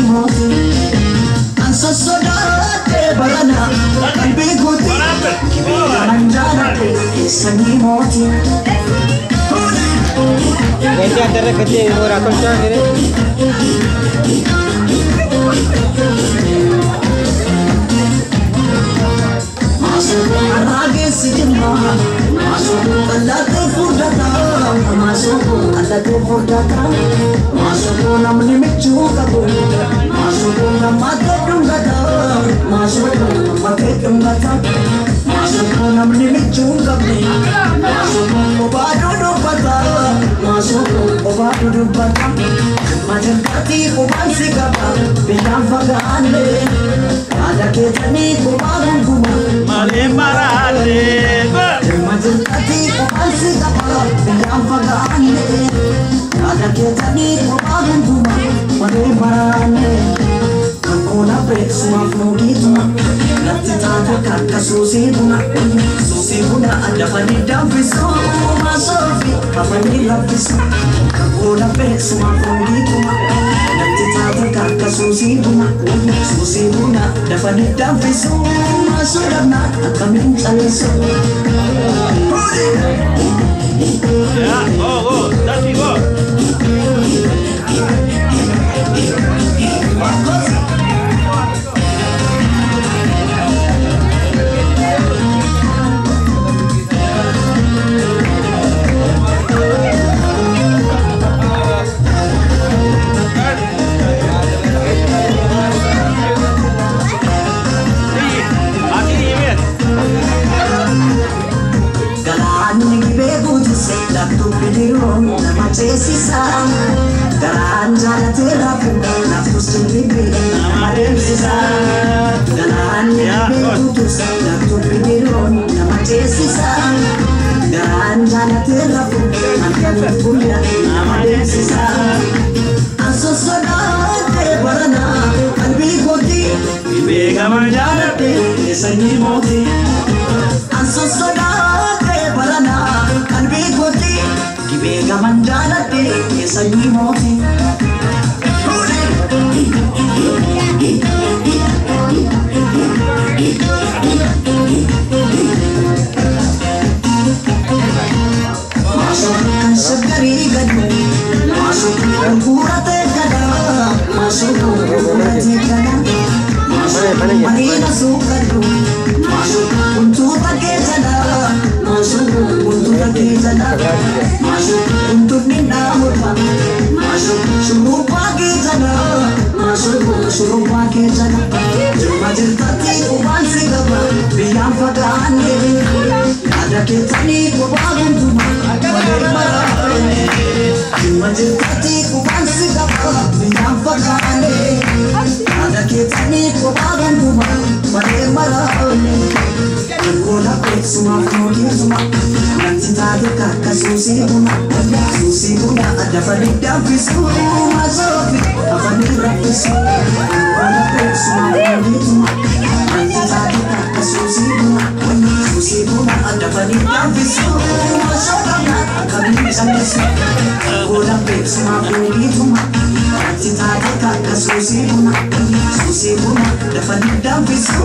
moti ansosodate barana kalbi guti manjana sani moti Ganti antara kecil murah kosong ini. Masuk arage sijma masuk alate fudata masuk alate fudata masuk namni michu kabu masuk namate dungata masuk namate dungata masuk namni michu kabu masuk obadu dubata masuk obadu dubata majan kati kubansi kaba bilang fagane ada ketani kubangun kuma Male marale majan kati kubansi kaba bilang fagane ada ketani kubangun kuma male marale Kona pe semua flogi tuna nanti tanda kakak susi tuna ada panida viso masofi apa ni lapis Kona pe semua flogi tuna nanti tanda kakak susi tuna ada panida viso masodana kami caleso Ya, oh, that's it, go. Sisa galaan jalate rafu nafus sendiri nama sisa galaan putus nafsu pidiron nama sisa galaan jalate rafu nafsu punya nama sisa asosoda barana kalbi goti Bega manjana sani moti asosoda barana kalbi goti Bega mandala te sani moti masukkan segari gadu masukkan kurate kada masukkan kurate kada masukkan marina sukadu masukkan untuk take jada masukkan untuk take jada masuk untuk minda murah masuk suruh pagi jana masuk suruh pagi jana cuma cerita kuban segala biar fagane ada kita ni kubangun cuma cuma cerita kuban segala biar fagane ada kita ni kubangun cuma Kona pe semua flogi semua nanti tadi kakak susi buna ada panida visu masofi apa ni rapisu Kona pe semua flogi semua nanti tadi kakak susi buna ada panida visu masofi kami bisa mesra Kona pe semua flogi semua nanti tadi kakak susi buna ada panida visu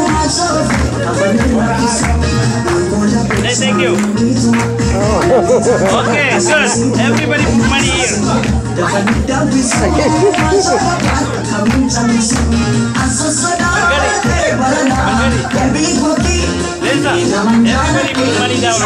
masofi apa ni Hey, thank you. Okay, good. Everybody put money here. Lisa, everybody put money down.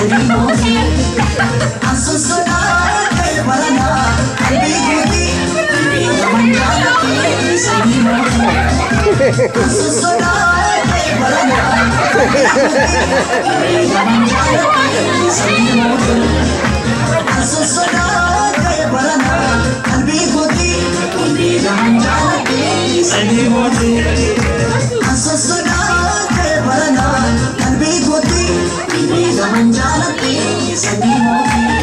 Jangan